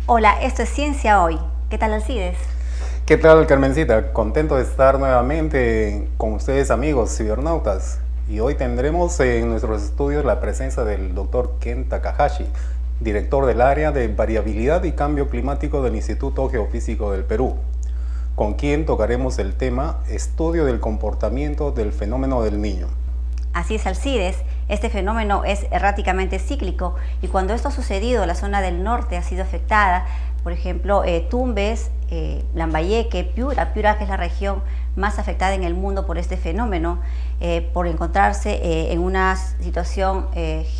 Hola, esto es Ciencia Hoy. ¿Qué tal, Alcides? ¿Qué tal, Carmencita? Contento de estar nuevamente con ustedes, amigos cibernautas. Y hoy tendremos en nuestros estudios la presencia del Dr. Ken Takahashi, director del área de variabilidad y cambio climático del Instituto Geofísico del Perú, con quien tocaremos el tema estudio del comportamiento del fenómeno del Niño. Así es, Alcides. Este fenómeno es erráticamente cíclico y cuando esto ha sucedido, la zona del norte ha sido afectada. Por ejemplo, Tumbes, Lambayeque, Piura, que es la región más afectada en el mundo por este fenómeno, por encontrarse en una situación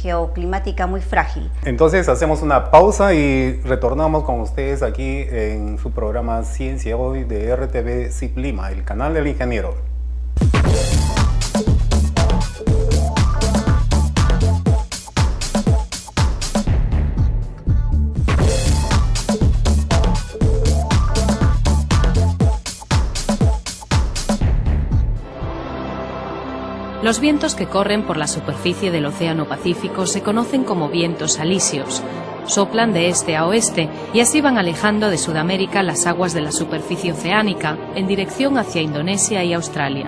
geoclimática muy frágil. Entonces hacemos una pausa y retornamos con ustedes aquí en su programa Ciencia Hoy de RTV CIP Lima, el canal del ingeniero. Los vientos que corren por la superficie del Océano Pacífico se conocen como vientos alisios. Soplan de este a oeste y así van alejando de Sudamérica las aguas de la superficie oceánica en dirección hacia Indonesia y Australia.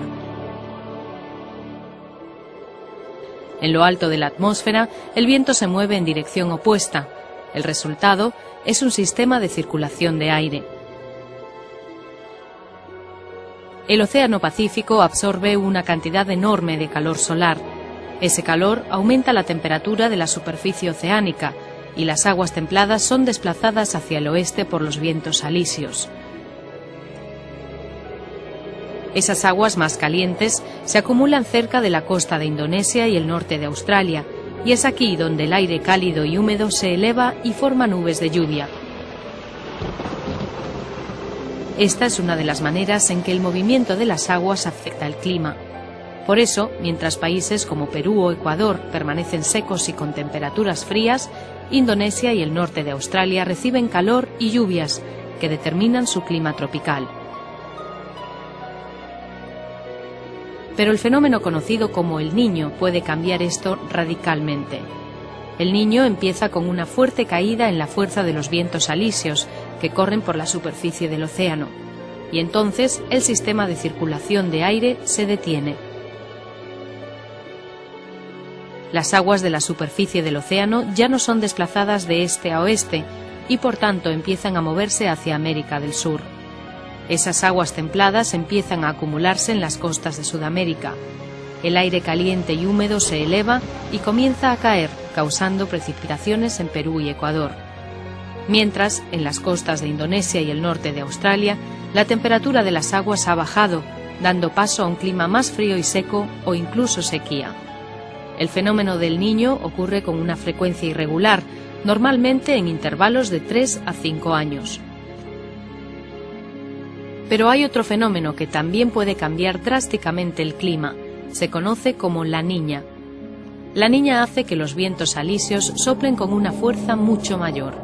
En lo alto de la atmósfera, el viento se mueve en dirección opuesta. El resultado es un sistema de circulación de aire. El Océano Pacífico absorbe una cantidad enorme de calor solar. Ese calor aumenta la temperatura de la superficie oceánica y las aguas templadas son desplazadas hacia el oeste por los vientos alisios. Esas aguas más calientes se acumulan cerca de la costa de Indonesia y el norte de Australia, y es aquí donde el aire cálido y húmedo se eleva y forma nubes de lluvia. Esta es una de las maneras en que el movimiento de las aguas afecta el clima. Por eso, mientras países como Perú o Ecuador permanecen secos y con temperaturas frías, Indonesia y el norte de Australia reciben calor y lluvias que determinan su clima tropical. Pero el fenómeno conocido como el Niño puede cambiar esto radicalmente. El Niño empieza con una fuerte caída en la fuerza de los vientos alisios que corren por la superficie del océano, y entonces el sistema de circulación de aire se detiene. Las aguas de la superficie del océano ya no son desplazadas de este a oeste y por tanto empiezan a moverse hacia América del Sur. Esas aguas templadas empiezan a acumularse en las costas de Sudamérica. El aire caliente y húmedo se eleva y comienza a caer, causando precipitaciones en Perú y Ecuador. Mientras, en las costas de Indonesia y el norte de Australia, la temperatura de las aguas ha bajado, dando paso a un clima más frío y seco o incluso sequía. El fenómeno del Niño ocurre con una frecuencia irregular, normalmente en intervalos de 3 a 5 años. Pero hay otro fenómeno que también puede cambiar drásticamente el clima. Se conoce como la Niña. La Niña hace que los vientos alisios soplen con una fuerza mucho mayor.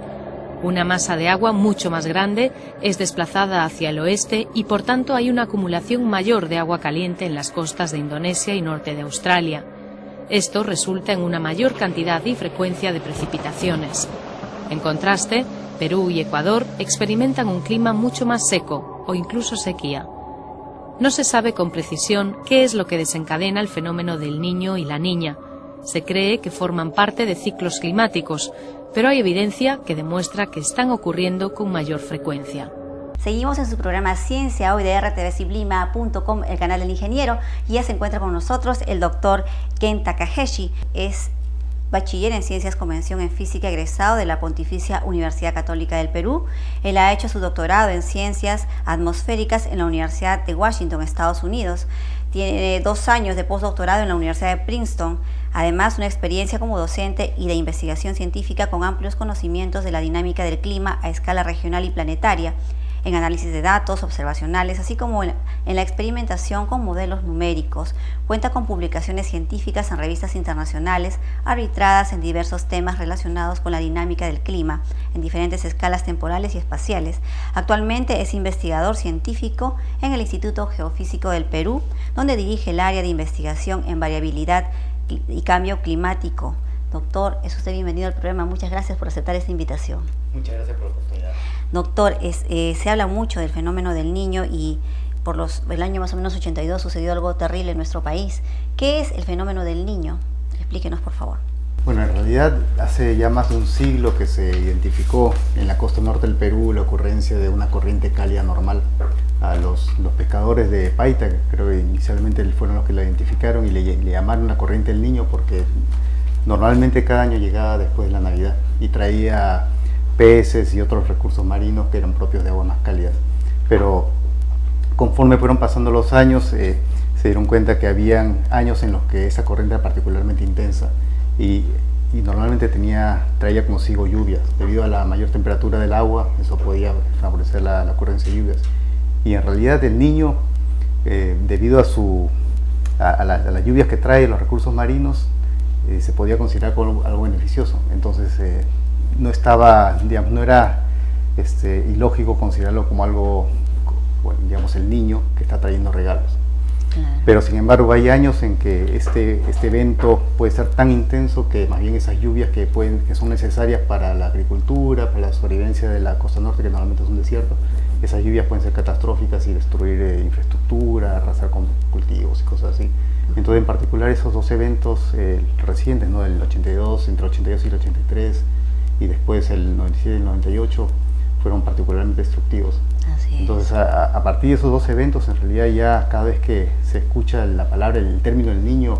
Una masa de agua mucho más grande es desplazada hacia el oeste y por tanto hay una acumulación mayor de agua caliente en las costas de Indonesia y norte de Australia. Esto resulta en una mayor cantidad y frecuencia de precipitaciones. En contraste, Perú y Ecuador experimentan un clima mucho más seco o incluso sequía. No se sabe con precisión qué es lo que desencadena el fenómeno del Niño y la Niña. Se cree que forman parte de ciclos climáticos, pero hay evidencia que demuestra que están ocurriendo con mayor frecuencia. Seguimos en su programa Ciencia Hoy de rtvciblima.com, el canal del ingeniero, y ya se encuentra con nosotros el doctor Ken Takahashi. Es bachiller en Ciencias con mención en Física, egresado de la Pontificia Universidad Católica del Perú. Él ha hecho su doctorado en Ciencias Atmosféricas en la Universidad de Washington, Estados Unidos. Tiene 2 años de postdoctorado en la Universidad de Princeton. Además, una experiencia como docente y de investigación científica con amplios conocimientos de la dinámica del clima a escala regional y planetaria, en análisis de datos observacionales, así como en la experimentación con modelos numéricos. Cuenta con publicaciones científicas en revistas internacionales, arbitradas en diversos temas relacionados con la dinámica del clima, en diferentes escalas temporales y espaciales. Actualmente es investigador científico en el Instituto Geofísico del Perú, donde dirige el área de investigación en variabilidad y cambio climático, Doctor, es usted bienvenido al programa. Muchas gracias por aceptar esta invitación. Muchas gracias por la oportunidad. Doctor, se habla mucho del fenómeno del niño y por el año más o menos 82 sucedió algo terrible en nuestro país. ¿Qué es el fenómeno del niño? Explíquenos, por favor. Bueno, en realidad hace ya más de un siglo que se identificó en la costa norte del Perú la ocurrencia de una corriente cálida normal. A los pescadores de Paita, que creo que inicialmente fueron los que la identificaron y le llamaron la corriente del niño porque normalmente cada año llegaba después de la Navidad y traía peces y otros recursos marinos que eran propios de aguas más cálidas. Pero conforme fueron pasando los años, se dieron cuenta que habían años en los que esa corriente era particularmente intensa y normalmente traía consigo lluvias. Debido a la mayor temperatura del agua, eso podía favorecer la ocurrencia de lluvias. Y en realidad el niño, debido a las lluvias que trae, los recursos marinos, se podía considerar como algo beneficioso. Entonces no era ilógico considerarlo como algo, bueno, digamos, el niño que está trayendo regalos. Claro. Pero sin embargo hay años en que este evento puede ser tan intenso que más bien esas lluvias que son necesarias para la agricultura, para la sobrevivencia de la costa norte, que normalmente es un desierto, esas lluvias pueden ser catastróficas y destruir infraestructura, arrasar con cultivos y cosas así. Entonces, en particular, esos dos eventos recientes, ¿no? El 82, entre el 82 y el 83, y después el 97 y el 98, fueron particularmente destructivos. Así es. Entonces, a partir de esos dos eventos, en realidad ya cada vez que se escucha la palabra, el término del niño,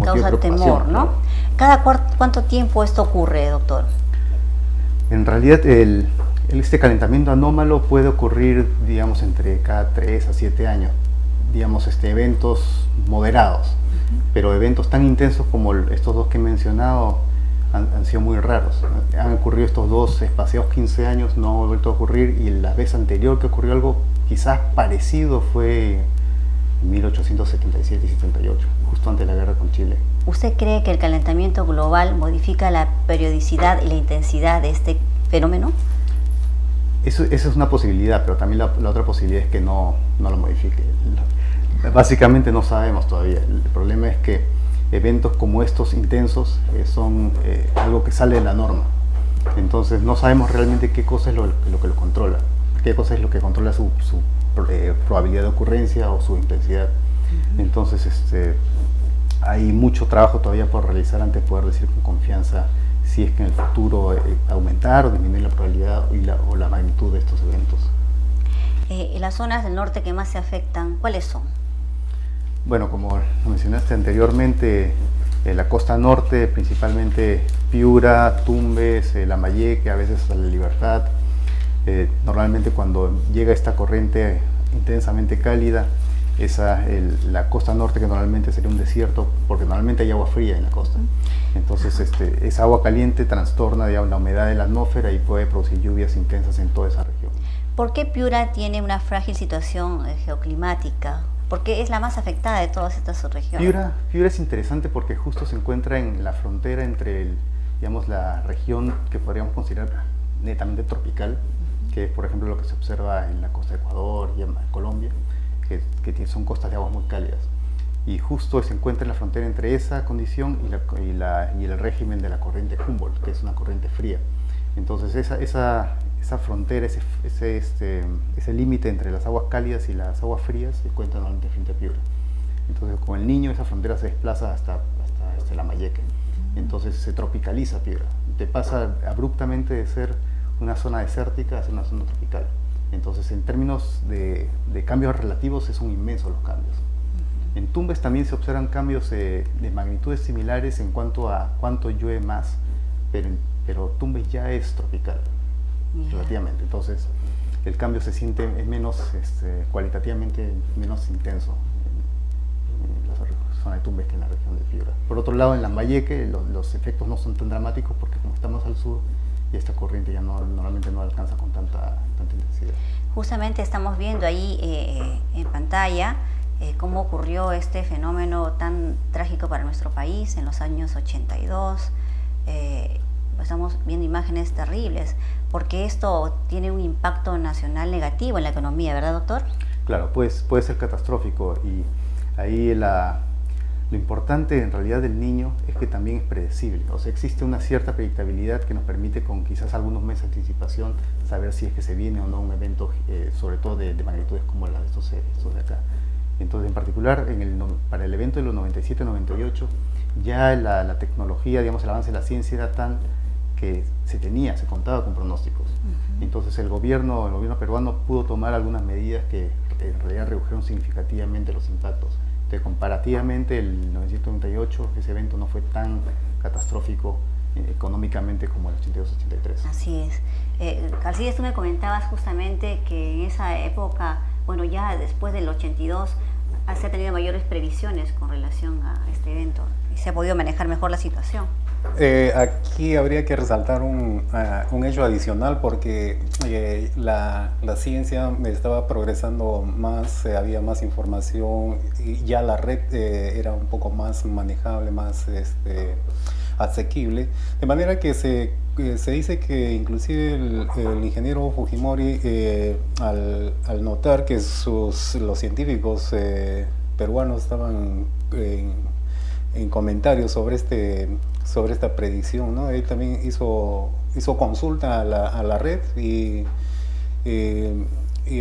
causa temor, ¿no? ¿Cada cuánto tiempo esto ocurre, doctor? En realidad, este calentamiento anómalo puede ocurrir, digamos, entre cada 3 a 7 años. Digamos, eventos moderados, pero eventos tan intensos como estos dos que he mencionado han sido muy raros. Han ocurrido estos dos espaciados 15 años, no ha vuelto a ocurrir, y la vez anterior que ocurrió algo quizás parecido fue en 1877 y 78, justo antes de la guerra con Chile. ¿Usted cree que el calentamiento global modifica la periodicidad y la intensidad de este fenómeno? Esa es una posibilidad, pero también la otra posibilidad es que no lo modifique. Básicamente no sabemos todavía. El problema es que eventos como estos intensos son algo que sale de la norma. Entonces no sabemos realmente qué cosa es lo que lo controla, qué cosa es lo que controla su probabilidad de ocurrencia o su intensidad. Entonces hay mucho trabajo todavía por realizar antes de poder decir con confianza si es que en el futuro aumentar o disminuir la probabilidad o la magnitud de estos eventos. Las zonas del norte que más se afectan, ¿cuáles son? Bueno, como lo mencionaste anteriormente, la costa norte, principalmente Piura, Tumbes, Lambayeque, a veces La Libertad. Normalmente cuando llega esta corriente intensamente cálida, la costa norte, que normalmente sería un desierto, porque normalmente hay agua fría en la costa. Entonces esa agua caliente trastorna, digamos, la humedad de la atmósfera y puede producir lluvias intensas en toda esa región. ¿Por qué Piura tiene una frágil situación geoclimática? Porque es la más afectada de todas estas regiones. Piura es interesante porque justo se encuentra en la frontera entre digamos, la región que podríamos considerar netamente tropical, que es por ejemplo lo que se observa en la costa de Ecuador y en Colombia, que son costas de aguas muy cálidas. Y justo se encuentra en la frontera entre esa condición y el régimen de la corriente Humboldt, que es una corriente fría. Entonces esa frontera, ese límite entre las aguas cálidas y las aguas frías se encuentra normalmente frente a Piura. Entonces con el Niño esa frontera se desplaza hasta Lambayeque. Entonces se tropicaliza Piura. Te pasa abruptamente de ser una zona desértica a ser una zona tropical. Entonces en términos de cambios relativos son inmensos los cambios. En Tumbes también se observan cambios de magnitudes similares en cuanto a cuánto llueve más, pero Tumbes ya es tropical, relativamente. Entonces el cambio se siente menos, cualitativamente menos intenso en la zona de Tumbes que en la región de Piura. Por otro lado, en Lambayeque los efectos no son tan dramáticos porque como estamos al sur y esta corriente ya normalmente no alcanza con tanta intensidad. Justamente estamos viendo ahí en pantalla cómo ocurrió este fenómeno tan trágico para nuestro país en los años 82. Estamos viendo imágenes terribles, porque esto tiene un impacto nacional negativo en la economía, ¿verdad, doctor? Claro, pues puede ser catastrófico, y ahí la Lo importante en realidad del niño es que también es predecible, o sea, existe una cierta predictabilidad que nos permite con quizás algunos meses de anticipación saber si es que se viene o no un evento, sobre todo de magnitudes como las de estos de acá. Entonces, en particular, para el evento de los 97-98, ya la tecnología, digamos, el avance de la ciencia era tan que se contaba con pronósticos. Entonces el gobierno peruano pudo tomar algunas medidas que en realidad redujeron significativamente los impactos. Entonces, comparativamente, el 998, ese evento no fue tan catastrófico económicamente como el 82-83. Así es. Alcides, tú me comentabas justamente que en esa época, bueno, ya después del 82, se ha tenido mayores previsiones con relación a este evento y se ha podido manejar mejor la situación. Aquí habría que resaltar un hecho adicional, porque la ciencia estaba progresando más, había más información y ya la red era un poco más manejable, más asequible, de manera que se dice que inclusive el ingeniero Fujimori, al notar que los científicos peruanos estaban en comentarios sobre esta predicción, ¿no? Él también hizo consulta a la red y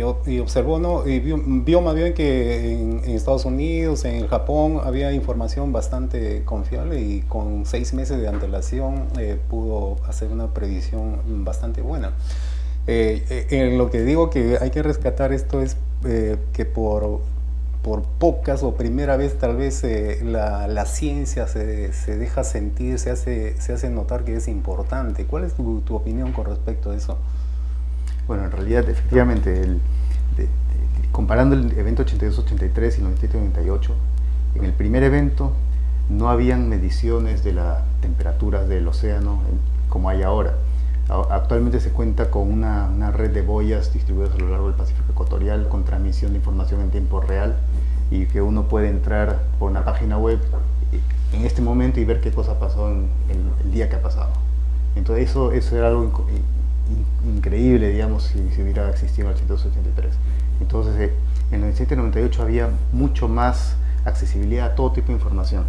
observó, ¿no? Y vio más bien que en Estados Unidos, en el Japón, había información bastante confiable, y con 6 meses de antelación pudo hacer una predicción bastante buena. En lo que digo que hay que rescatar esto es que por pocas o primera vez tal vez la ciencia se deja sentir, se hace notar que es importante. ¿Cuál es tu opinión con respecto a eso? Bueno, en realidad, efectivamente, comparando el evento 82-83 y el 97-98, en el primer evento no habían mediciones de las temperaturas del océano como hay ahora. Actualmente se cuenta con una red de boyas distribuidas a lo largo del Pacífico Ecuatorial con transmisión de información en tiempo real, y que uno puede entrar por una página web en este momento y ver qué cosa pasó en el día que ha pasado. Entonces eso era algo increíble, digamos, si hubiera existido en el 82-83. Entonces en el 97-98 había mucho más accesibilidad a todo tipo de información.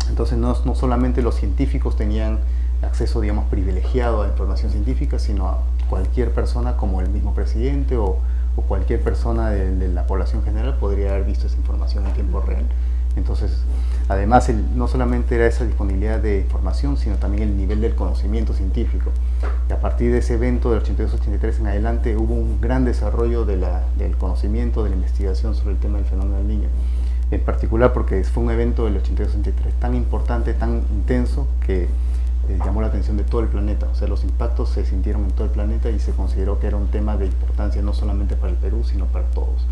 Entonces no solamente los científicos tenían acceso, digamos, privilegiado a información científica, sino a cualquier persona, como el mismo presidente o cualquier persona de la población general podría haber visto esa información en tiempo real. Entonces, además, no solamente era esa disponibilidad de información, sino también el nivel del conocimiento científico. Y a partir de ese evento del 82-83 en adelante hubo un gran desarrollo del conocimiento, de la investigación sobre el tema del fenómeno del Niño. En particular porque fue un evento del 82-83 tan importante, tan intenso, que llamó la atención de todo el planeta. O sea, los impactos se sintieron en todo el planeta y se consideró que era un tema de importancia no solamente para el Perú, sino para todos.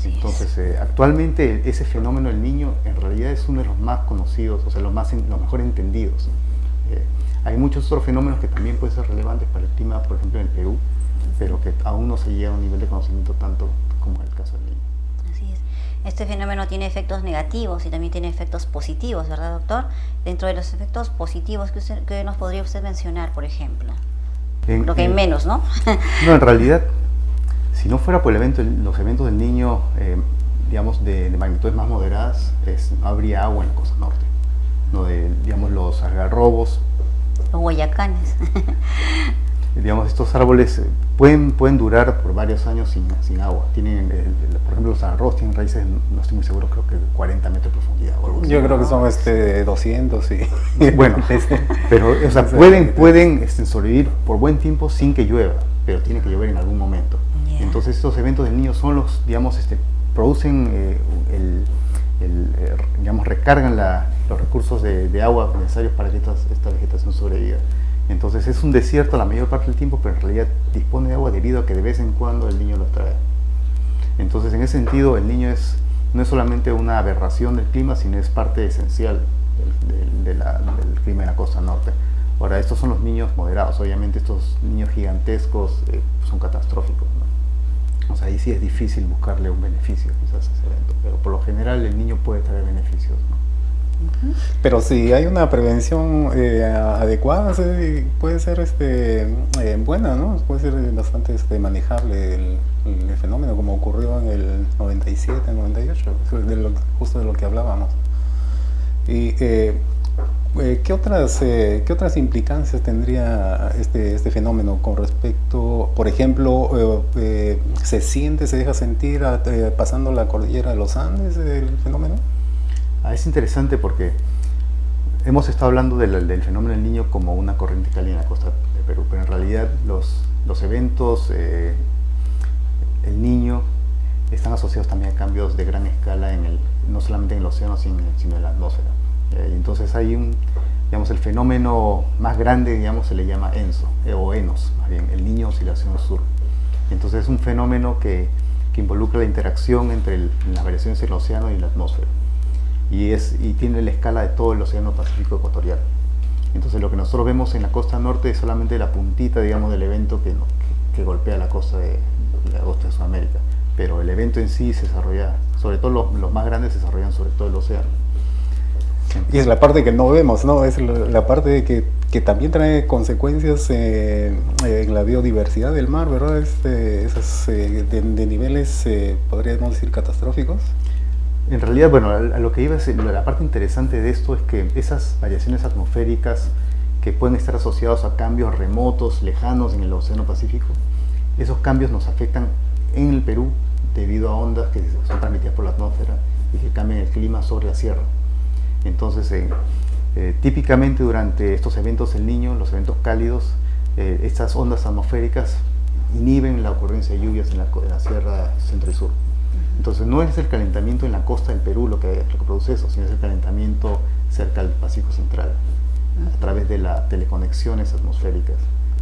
Entonces, actualmente ese fenómeno del Niño en realidad es uno de los más conocidos, o sea, los mejor entendidos. Hay muchos otros fenómenos que también pueden ser relevantes para el clima, por ejemplo en el Perú, pero que aún no se llega a un nivel de conocimiento tanto como en el caso del Niño. Así es. Este fenómeno tiene efectos negativos y también tiene efectos positivos, ¿verdad, doctor? Dentro de los efectos positivos, ¿qué nos podría usted mencionar, por ejemplo? Lo que hay menos, ¿no? No, en realidad, si no fuera por los eventos del Niño, digamos, de magnitudes más moderadas, no habría agua en la costa norte. Digamos, los algarrobos, los guayacanes. Digamos, estos árboles pueden durar por varios años sin agua. Tienen, por ejemplo, los algarrobos tienen raíces, no estoy muy seguro, creo que 40 metros de profundidad o algo así. Yo creo que son 200, sí. Bueno, pero o sea, pueden sobrevivir por buen tiempo sin que llueva, pero tiene que llover en algún momento. Yeah. Entonces estos eventos del Niño son los, digamos, producen digamos, recargan los recursos de agua necesarios para que esta vegetación sobreviva. Entonces es un desierto la mayor parte del tiempo, pero en realidad dispone de agua debido a que de vez en cuando el Niño lo trae. Entonces, en ese sentido, el Niño no es solamente una aberración del clima, sino es parte esencial del clima en la costa norte. Ahora, estos son los niños moderados. Obviamente estos niños gigantescos son catastróficos, ¿no? O sea, ahí sí es difícil buscarle un beneficio quizás a ese evento, pero por lo general el niño puede traer beneficios, ¿no? Pero si hay una prevención adecuada, puede ser buena, ¿no? Puede ser bastante manejable el fenómeno, como ocurrió en el 97, 98, justo de lo que hablábamos. Y ¿qué otras implicancias tendría este fenómeno con respecto, por ejemplo, se deja sentir pasando la cordillera de los Andes el fenómeno? Es interesante porque hemos estado hablando del fenómeno del Niño como una corriente cálida en la costa de Perú, pero en realidad los eventos, el Niño, están asociados también a cambios de gran escala no solamente en el océano, sino en la atmósfera. Entonces hay el fenómeno más grande, digamos, se le llama ENSO, o ENOS, más bien, el Niño Oscilación Sur. Entonces es un fenómeno que involucra la interacción entre las variaciones en el océano y la atmósfera. Y tiene la escala de todo el océano Pacífico ecuatorial. Entonces lo que nosotros vemos en la costa norte es solamente la puntita, digamos, del evento que golpea la costa de Sudamérica. Pero el evento en sí se desarrolla, sobre todo los más grandes se desarrollan sobre todo el océano. Y es la parte que no vemos, ¿no? Es la parte que también trae consecuencias en la biodiversidad del mar, ¿verdad? Esos de niveles, podríamos decir, catastróficos. En realidad, bueno, a lo que iba es la parte interesante de esto es que esas variaciones atmosféricas que pueden estar asociados a cambios remotos, lejanos en el Océano Pacífico, esos cambios nos afectan en el Perú debido a ondas que son transmitidas por la atmósfera y que cambian el clima sobre la sierra. Entonces, típicamente durante estos eventos del Niño, los eventos cálidos, estas ondas atmosféricas inhiben la ocurrencia de lluvias en la sierra centro y sur. Entonces no es el calentamiento en la costa del Perú lo que produce eso, sino es el calentamiento cerca del Pacífico Central, a través de las teleconexiones atmosféricas.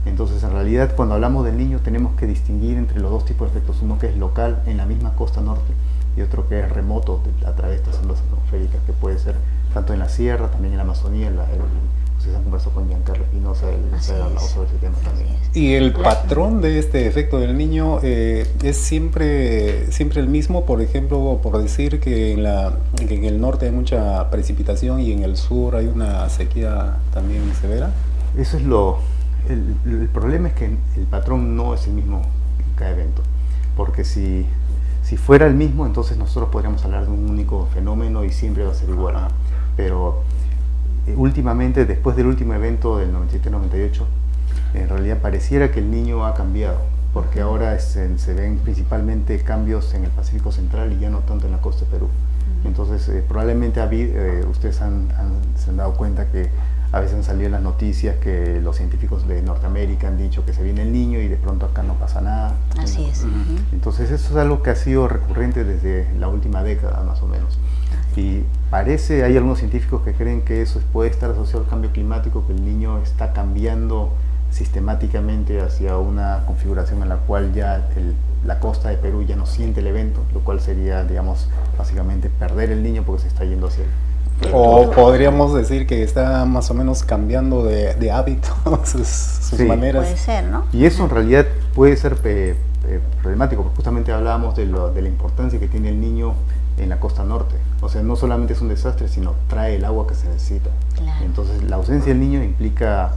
Entonces en realidad cuando hablamos del Niño tenemos que distinguir entre los dos tipos de efectos, uno que es local en la misma costa norte y otro que es remoto a través de estas ondas atmosféricas, que puede ser tanto en la sierra, también en la Amazonía. Ustedes han conversado con Giancarlo Espinosa, él ha hablado sobre ese tema también. ¿Y el patrón de este efecto del Niño es siempre el mismo? Por ejemplo, por decir que en el norte hay mucha precipitación y en el sur hay una sequía también severa. Eso es el problema es que el patrón no es el mismo en cada evento, porque si fuera el mismo, entonces nosotros podríamos hablar de un único fenómeno y siempre va a ser igual. Pero últimamente, después del último evento del 97-98, en realidad pareciera que el Niño ha cambiado, porque ahora se ven principalmente cambios en el Pacífico Central y ya no tanto en la costa de Perú. Entonces probablemente ustedes se han dado cuenta que a veces han salido las noticias que los científicos de Norteamérica han dicho que se viene el Niño y de pronto acá no pasa nada. Así es. Entonces eso es algo que ha sido recurrente desde la última década más o menos. Y hay algunos científicos que creen que eso puede estar asociado al cambio climático, que el Niño está cambiando sistemáticamente hacia una configuración en la cual ya la costa de Perú ya no siente el evento, lo cual sería, digamos, básicamente perder el Niño porque se está yendo hacia él. O podríamos decir que está más o menos cambiando de hábito, sus maneras. Puede ser, ¿no? Y eso en realidad puede ser problemático, porque justamente hablábamos de la importancia que tiene el Niño en la costa norte. O sea, no solamente es un desastre, sino trae el agua que se necesita. Claro. Entonces la ausencia del Niño implica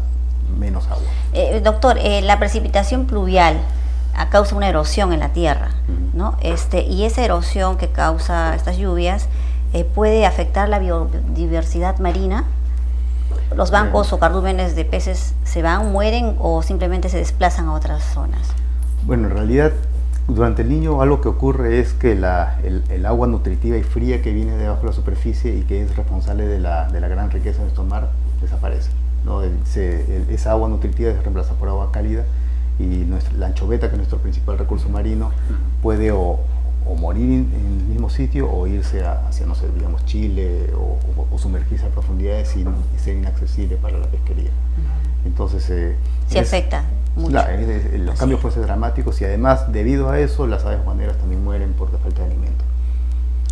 menos agua. Doctor, la precipitación pluvial causa una erosión en la tierra, ¿no? Y esa erosión que causa estas lluvias puede afectar la biodiversidad marina. ¿Los bancos o cardúmenes de peces se van, mueren o simplemente se desplazan a otras zonas? Bueno, en realidad durante el Niño algo que ocurre es que el agua nutritiva y fría que viene debajo de la superficie y que es responsable de la gran riqueza de nuestro mar desaparece, ¿no? Esa agua nutritiva se reemplaza por agua cálida y la anchoveta, que es nuestro principal recurso marino, puede o morir en el mismo sitio o irse hacia, no sé, digamos, Chile o sumergirse a profundidades y ser inaccesible para la pesquería. Entonces afecta mucho. Los cambios pueden ser dramáticos y además debido a eso las aves guaneras también mueren por la falta de alimento.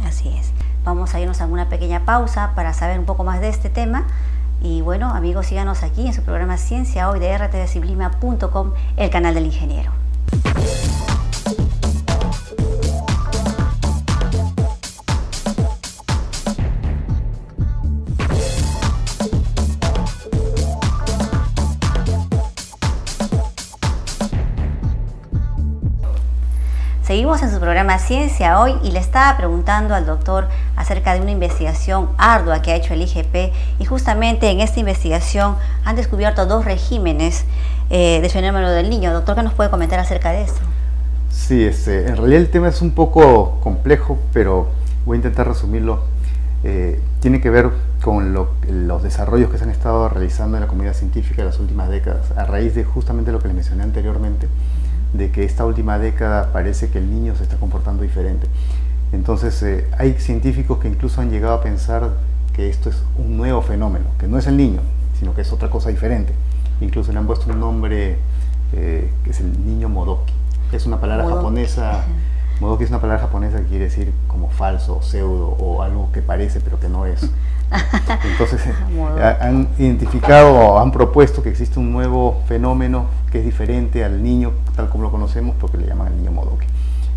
Así es. Vamos a irnos a una pequeña pausa para saber un poco más de este tema. Y bueno, amigos, síganos aquí en su programa Ciencia Hoy de rtvciblima.com, el canal del ingeniero. Seguimos en su programa Ciencia Hoy y le estaba preguntando al doctor acerca de una investigación ardua que ha hecho el IGP, y justamente en esta investigación han descubierto 2 regímenes del fenómeno del niño. Doctor, ¿qué nos puede comentar acerca de esto? Sí, en realidad el tema es un poco complejo, pero voy a intentar resumirlo. Tiene que ver con los desarrollos que se han estado realizando en la comunidad científica en las últimas décadas, a raíz de justamente lo que les mencioné anteriormente, de que esta última década parece que el niño se está comportando diferente. Entonces hay científicos que incluso han llegado a pensar que esto es un nuevo fenómeno, que no es el niño, sino que es otra cosa diferente. Incluso le han puesto un nombre que es el niño Modoki. Es una palabra japonesa. Modoki es una palabra japonesa que quiere decir como falso, pseudo, o algo que parece pero que no es. Entonces han identificado, han propuesto que existe un nuevo fenómeno que es diferente al niño tal como lo conocemos, porque le llaman el niño Modoki.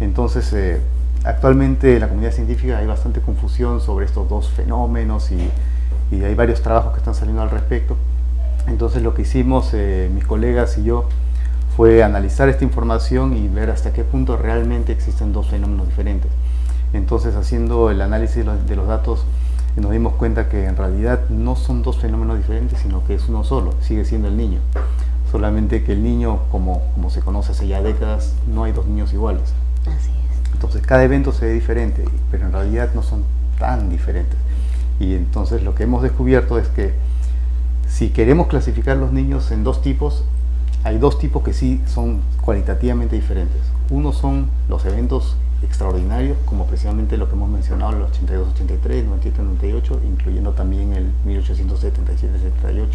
Entonces actualmente en la comunidad científica hay bastante confusión sobre estos 2 fenómenos y hay varios trabajos que están saliendo al respecto. Entonces lo que hicimos mis colegas y yo fue analizar esta información y ver hasta qué punto realmente existen 2 fenómenos diferentes. Entonces, haciendo el análisis de los datos, nos dimos cuenta que en realidad no son 2 fenómenos diferentes, sino que es uno solo, sigue siendo el niño. Solamente que el niño, como se conoce hace ya décadas, no hay 2 niños iguales. Así es. Entonces cada evento se ve diferente, pero en realidad no son tan diferentes. Y entonces lo que hemos descubierto es que si queremos clasificar los niños en 2 tipos, hay 2 tipos que sí son cualitativamente diferentes. Uno son los eventos extraordinarios, como precisamente lo que hemos mencionado, el 82-83, 97-98, incluyendo también el 1877-78,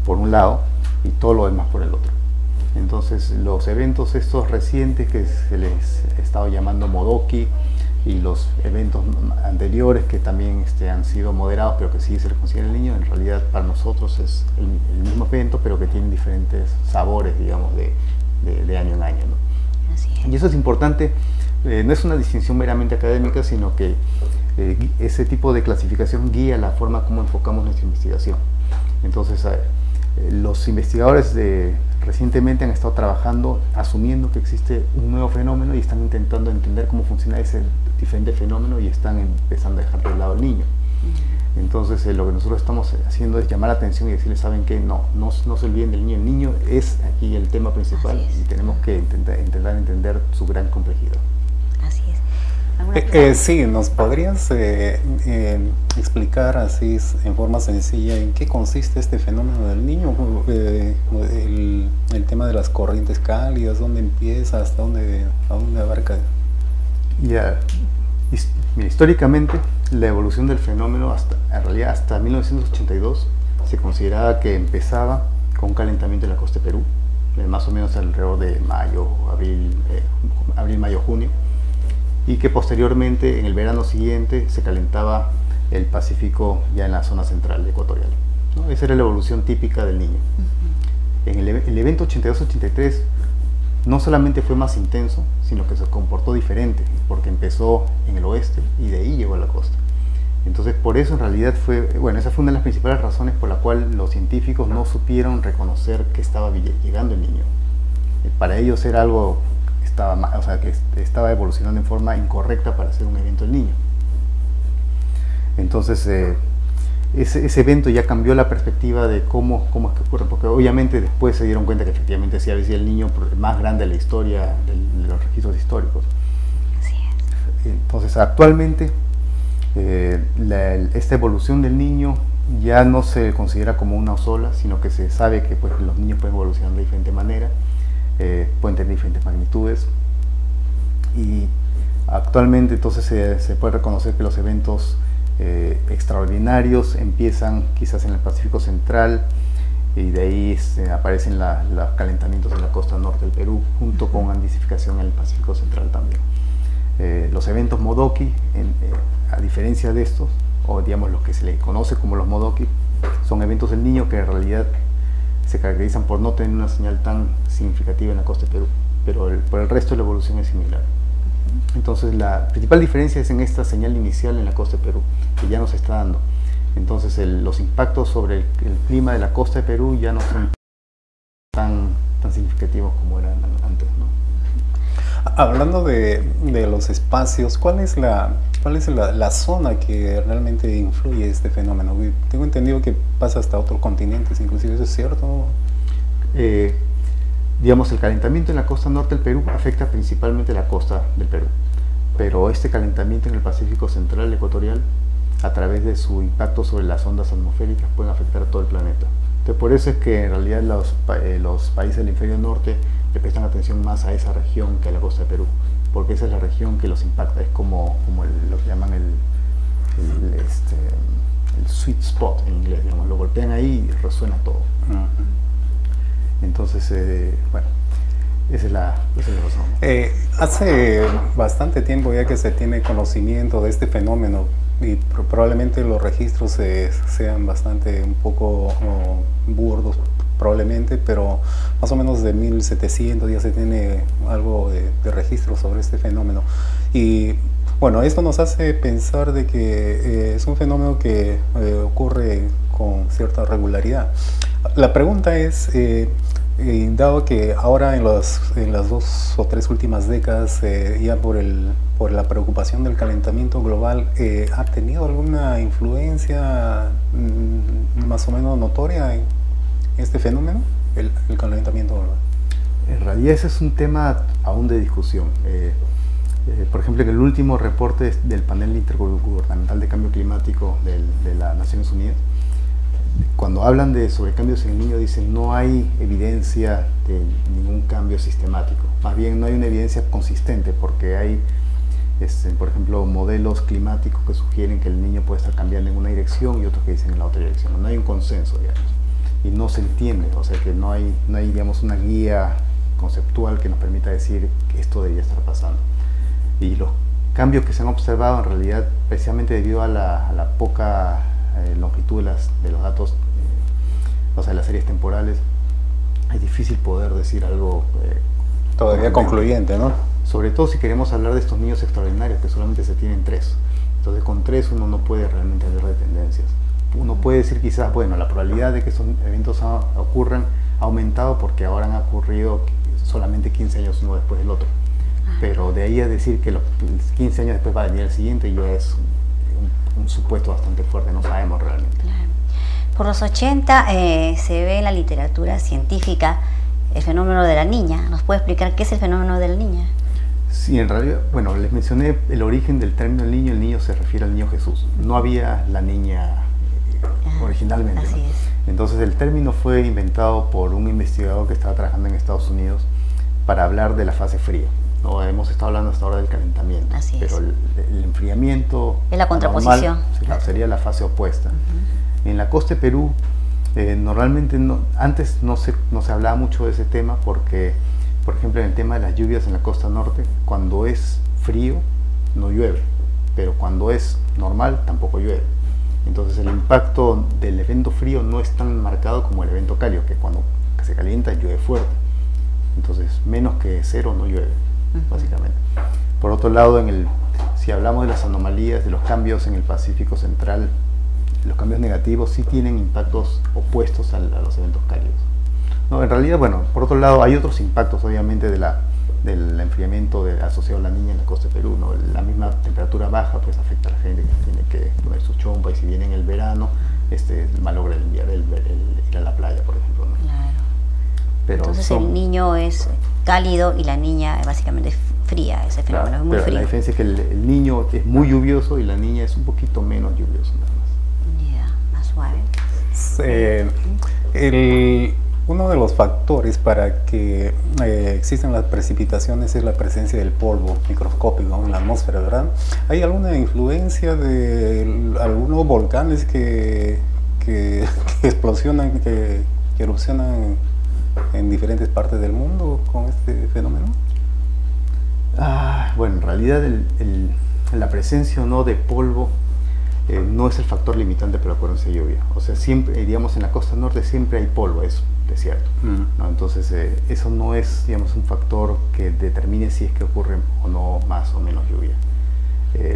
por un lado, y todo lo demás por el otro. Entonces, los eventos estos recientes que se les ha estado llamando Modoki, y los eventos anteriores que también han sido moderados, pero que sí se les considera el niño, en realidad para nosotros es el mismo evento, pero que tienen diferentes sabores, digamos, de año en año, ¿no? Así es. Y eso es importante, no es una distinción meramente académica, sino que ese tipo de clasificación guía la forma como enfocamos nuestra investigación. Entonces, los investigadores recientemente han estado trabajando asumiendo que existe un nuevo fenómeno y están intentando entender cómo funciona ese diferente fenómeno y están empezando a dejar de lado al niño. Entonces lo que nosotros estamos haciendo es llamar la atención y decirles, ¿saben qué? No se olviden del niño. El niño es aquí el tema principal y tenemos que intentar entender su gran complejidad. Así es. Sí, ¿nos podrías explicar así en forma sencilla en qué consiste este fenómeno del niño? El tema de las corrientes cálidas, ¿dónde empieza? ¿A dónde abarca? Mira, históricamente la evolución del fenómeno en realidad hasta 1982 se consideraba que empezaba con un calentamiento en la costa de Perú, más o menos alrededor de abril, mayo, junio, y que posteriormente en el verano siguiente se calentaba el Pacífico ya en la zona central ecuatorial, ¿no? Esa era la evolución típica del niño. En el evento 82-83 no solamente fue más intenso, sino que se comportó diferente, porque empezó en el oeste y de ahí llegó a la costa. Entonces, por eso en realidad esa fue una de las principales razones por la cual los científicos no supieron reconocer que estaba llegando el niño. Para ellos era algo que estaba evolucionando en forma incorrecta para ser un evento del niño. Entonces, ese evento ya cambió la perspectiva de cómo es que ocurre, porque obviamente después se dieron cuenta que efectivamente sí había sido el niño más grande de la historia, de los registros históricos. Así es. Entonces, actualmente, esta evolución del niño ya no se considera como una sola, sino que se sabe que los niños pueden evolucionar de diferente manera, pueden tener diferentes magnitudes, y actualmente entonces se puede reconocer que los eventos extraordinarios empiezan quizás en el Pacífico Central, y de ahí aparecen los calentamientos en la costa norte del Perú, junto con una intensificación en el Pacífico Central también. Los eventos Modoki, a diferencia de estos, o digamos los que se le conoce como los Modoki, son eventos del niño que en realidad se caracterizan por no tener una señal tan significativa en la costa de Perú, pero por el resto la evolución es similar. Entonces la principal diferencia es en esta señal inicial en la costa de Perú, que ya nos está dando. Entonces los impactos sobre el clima de la costa de Perú ya no son tan significativos como eran antes, ¿no? Hablando de los espacios, ¿cuál es la zona que realmente influye este fenómeno? Tengo entendido que pasa hasta otros continentes, inclusive, ¿eso es cierto? Digamos, el calentamiento en la costa norte del Perú afecta principalmente la costa del Perú, pero este calentamiento en el Pacífico Central Ecuatorial, a través de su impacto sobre las ondas atmosféricas, pueden afectar a todo el planeta. Entonces, por eso es que en realidad los países del hemisferio norte le prestan atención más a esa región que a la costa de Perú, porque esa es la región que los impacta, es como lo que llaman el sweet spot en inglés, digamos, lo golpean ahí y resuena todo. Entonces, bueno, esa es la razón. Hace bastante tiempo ya que se tiene conocimiento de este fenómeno, y probablemente los registros sean un poco burdos probablemente, pero más o menos de 1700 ya se tiene algo de registro sobre este fenómeno. Y bueno, esto nos hace pensar de que es un fenómeno que ocurre con cierta regularidad. La pregunta es, dado que ahora en las 2 o 3 últimas décadas, ya por la preocupación del calentamiento global, ¿ha tenido alguna influencia más o menos notoria en este fenómeno, el calentamiento global? En realidad ese es un tema aún de discusión. Por ejemplo, en el último reporte del Panel Intergubernamental de Cambio Climático de las Naciones Unidas, cuando hablan sobre cambios en el niño, dicen no hay evidencia de ningún cambio sistemático. Más bien no hay una evidencia consistente, porque hay, por ejemplo, modelos climáticos que sugieren que el niño puede estar cambiando en una dirección y otros que dicen en la otra dirección. No hay un consenso, digamos, y no se entiende, o sea que no hay digamos, una guía conceptual que nos permita decir que esto debería estar pasando. Y los cambios que se han observado en realidad, precisamente debido a la poca longitud de los datos, o sea, de las series temporales, es difícil poder decir algo todavía concluyente, ¿no? Sobre todo si queremos hablar de estos niños extraordinarios, que solamente se tienen 3. Entonces con 3 uno no puede realmente hablar de tendencias. Uno puede decir quizás, bueno, la probabilidad de que esos eventos ocurran ha aumentado porque ahora han ocurrido solamente 15 años uno después del otro. Pero de ahí a decir que los 15 años después va a venir el siguiente, ya es un supuesto bastante fuerte, no sabemos realmente. Por los 80 se ve en la literatura científica el fenómeno de la niña. ¿Nos puede explicar qué es el fenómeno de la niña? Sí, en realidad, bueno, les mencioné el origen del término del niño. El niño se refiere al niño Jesús. No había la niña originalmente, así ¿no? es. Entonces el término fue inventado por un investigador que estaba trabajando en Estados Unidos para hablar de la fase fría. No, hemos estado hablando hasta ahora del calentamiento, pero el enfriamiento es la contraposición. Normal, claro, sería la fase opuesta. En la costa de Perú, normalmente antes no se hablaba mucho de ese tema porque, por ejemplo, en el tema de las lluvias en la costa norte, cuando es frío no llueve, pero cuando es normal tampoco llueve. Entonces el impacto del evento frío no es tan marcado como el evento cálido, que cuando se calienta llueve fuerte. Entonces menos que 0 no llueve, básicamente. Por otro lado, si hablamos de las anomalías, de los cambios en el Pacífico Central, los cambios negativos sí tienen impactos opuestos a los eventos cálidos. No, en realidad, bueno, por otro lado hay otros impactos obviamente del enfriamiento asociado a la niña en la costa de Perú, ¿no? La misma temperatura baja pues afecta a la gente que tiene que poner su chompa, y si viene en el verano, malogra el ir a la playa, por ejemplo, ¿no? Claro. Pero entonces el niño es cálido y la niña básicamente es fría, ese fenómeno, claro, es muy pero frío. La diferencia es que el niño es muy lluvioso y la niña es un poquito menos lluvioso, nada más. Más suave. Uno de los factores para que existan las precipitaciones es la presencia del polvo microscópico en la atmósfera, ¿verdad? ¿Hay alguna influencia de algunos volcanes que explosionan, que erupcionan en diferentes partes del mundo con este fenómeno? Bueno, en realidad la presencia o no de polvo no es el factor limitante para la ocurrencia de lluvia. O sea, siempre, digamos, en la costa norte siempre hay polvo, es desierto, ¿no? Entonces eso no es, digamos, un factor que determine si es que ocurre o no más o menos lluvia.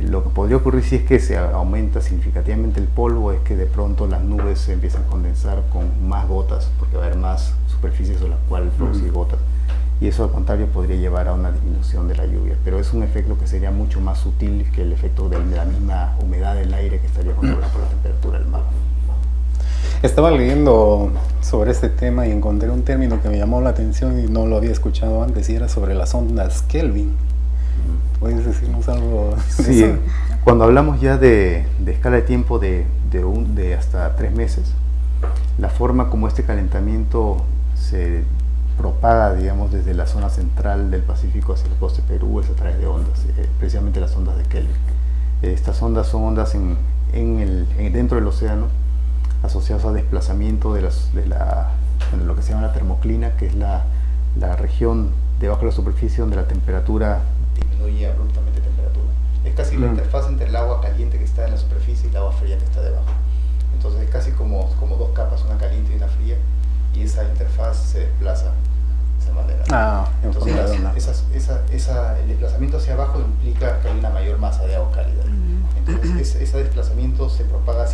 Lo que podría ocurrir si es que se aumenta significativamente el polvo es que de pronto las nubes se empiezan a condensar con más gotas, porque va a haber más superficie sobre la cual producir gotas. y eso al contrario podría llevar a una disminución de la lluvia, pero es un efecto que sería mucho más sutil que el efecto de la misma humedad del aire que estaría controlada por la temperatura del mar. Estaba leyendo sobre este tema y encontré un término que me llamó la atención y no lo había escuchado antes, y era sobre las ondas Kelvin. ¿Puedes decirnos algo de Sí, eso? cuando hablamos ya de escala de tiempo de hasta 3 meses, la forma como este calentamiento se propaga, digamos, desde la zona central del Pacífico hacia el costa de Perú es a través de ondas, precisamente las ondas de Kelvin. Estas ondas son ondas dentro del océano, asociados a desplazamiento de lo que se llama la termoclina, que es la región debajo de la superficie donde la temperatura disminuye abruptamente temperatura. Es casi la interfaz entre el agua caliente que está en la superficie y el agua fría que está debajo. Entonces es casi como dos capas, una caliente y una fría, y esa interfaz se desplaza de esa manera. Entonces el desplazamiento hacia abajo implica que hay una mayor masa de agua cálida. Entonces ese desplazamiento se propaga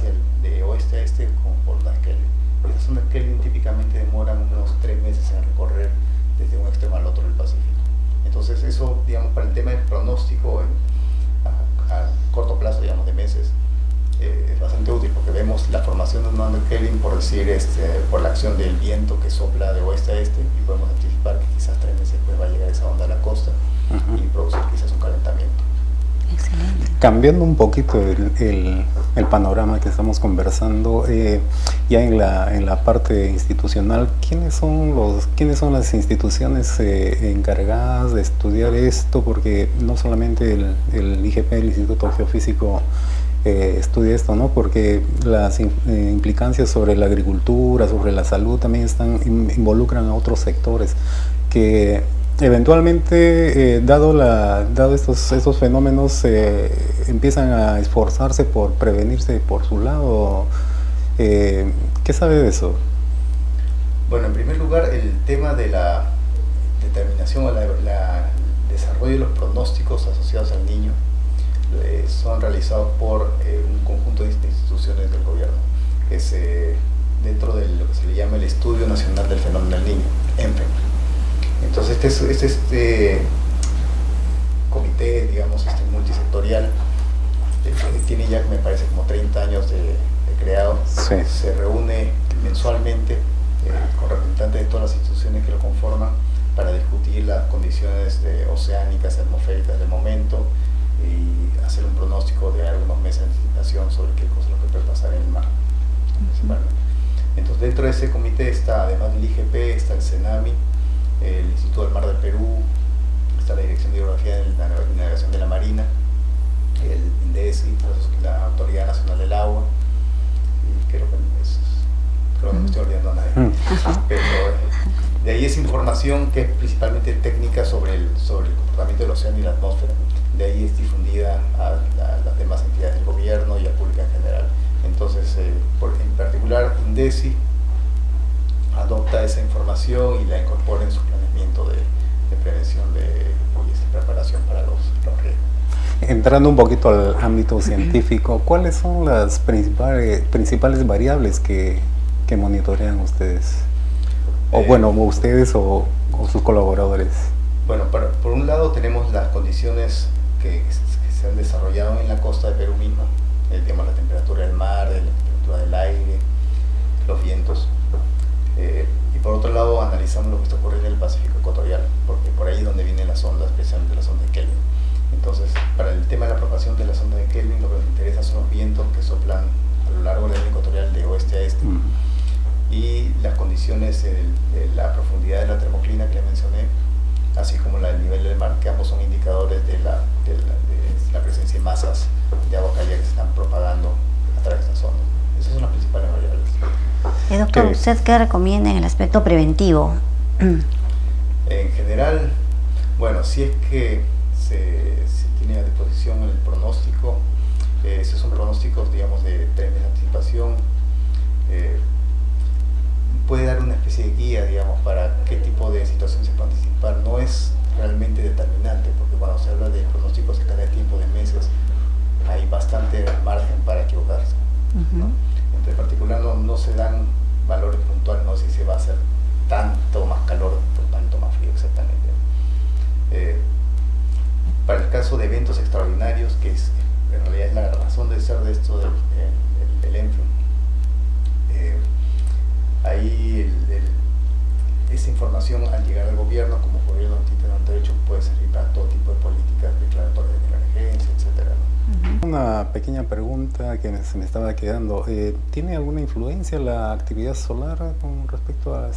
de oeste a este con ondas Kelvin. Esas ondas Kelvin típicamente demoran unos 3 meses en recorrer desde un extremo al otro del Pacífico. Entonces eso, digamos, para el tema del pronóstico a corto plazo, digamos, de meses, es bastante útil porque vemos la formación de una onda Kelvin, por decir, por la acción del viento que sopla de oeste a este, y podemos anticipar que quizás 3 meses después va a llegar esa onda a la costa y producir quizás un calentamiento. Excelente. Cambiando un poquito el panorama que estamos conversando, ya en la parte institucional, ¿quiénes son las instituciones encargadas de estudiar esto? Porque no solamente el IGP, el Instituto Geofísico, estudia esto, ¿no? Porque las implicancias sobre la agricultura, sobre la salud también involucran a otros sectores que eventualmente, dado estos fenómenos, empiezan a esforzarse por prevenirse por su lado. ¿Qué sabe de eso? Bueno, en primer lugar, el tema de la determinación o el desarrollo de los pronósticos asociados al niño son realizados por un conjunto de instituciones del gobierno, que es dentro de lo que se le llama el Estudio Nacional del Fenómeno del Niño, ENFEN. Entonces este comité, digamos, multisectorial, tiene ya, me parece, como 30 años de creado. Sí. Se reúne mensualmente con representantes de todas las instituciones que lo conforman para discutir las condiciones oceánicas, atmosféricas del momento y hacer un pronóstico de algunos meses de anticipación sobre qué cosa es lo que puede pasar en el mar, principalmente. Entonces, dentro de ese comité está, además del IGP, está el CENAMI, el Instituto del Mar del Perú, está la Dirección de Hidrografía y Navegación de la Marina, el INDECI, la Autoridad Nacional del Agua, y creo que no me estoy olvidando a nadie. Pero de ahí es información que es principalmente técnica sobre el comportamiento del océano y la atmósfera. De ahí es difundida a las demás entidades del gobierno y al público en general. Entonces, en particular, INDECI adopta esa información y la incorpora en su planeamiento de prevención y preparación para los riesgos. Entrando un poquito al ámbito científico, ¿cuáles son las principales variables que monitorean ustedes? O bueno, ustedes o sus colaboradores. Bueno, por un lado tenemos las condiciones que se han desarrollado en la costa de Perú misma, digamos, la temperatura del mar, la temperatura del aire, los vientos. Y por otro lado analizamos lo que está ocurriendo en el Pacífico ecuatorial, porque por ahí es donde vienen las ondas, especialmente las ondas de Kelvin. Entonces, para el tema de la propagación de las ondas de Kelvin, lo que nos interesa son los vientos que soplan a lo largo de la línea ecuatorial de oeste a este, y las condiciones de la profundidad de la termoclina que le mencioné, así como el nivel del mar, que ambos son indicadores de la presencia de masas de agua cálida que se están propagando a través de estas ondas. Esas son las principales variables. Doctor, ¿usted qué recomienda en el aspecto preventivo? En general, bueno, si es que se tiene a disposición el pronóstico, esos son pronósticos, digamos, de 3 meses de anticipación, puede dar una especie de guía, digamos, para qué tipo de situación se puede anticipar. No es realmente determinante, porque cuando se habla de pronósticos a escala de tiempo de meses, hay bastante margen para equivocarse, ¿no? En particular no se dan valores puntuales, no sé si se va a hacer tanto más calor por tanto más frío, exactamente. Para el caso de eventos extraordinarios, que es, en realidad es la razón de ser de esto del ENFE, ahí esa información al llegar al gobierno, como ocurrió en título derecho, puede servir para todo tipo de políticas declaratorias de emergencia, etcétera, ¿no? Una pequeña pregunta que se me estaba quedando. ¿Tiene alguna influencia la actividad solar con respecto a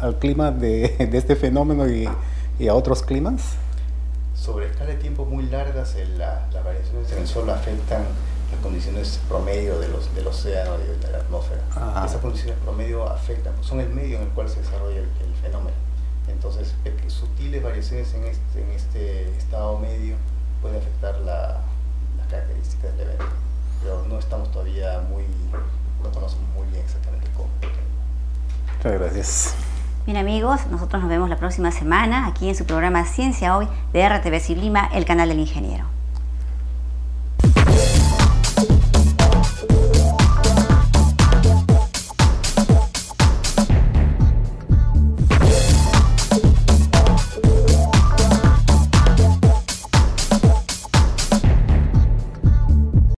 al clima de este fenómeno y a otros climas? Sobre escala de tiempo muy largas, las variaciones en el Sol afectan las condiciones promedio del océano y de la atmósfera. Esas condiciones promedio afectan, son el medio en el cual se desarrolla el fenómeno. Entonces, sutiles variaciones en este estado medio pueden afectar las características del evento, pero no estamos todavía no conocemos muy bien exactamente cómo. Muchas gracias. Bien amigos, nosotros nos vemos la próxima semana aquí en su programa Ciencia Hoy de RTV Ciblima, el canal del ingeniero.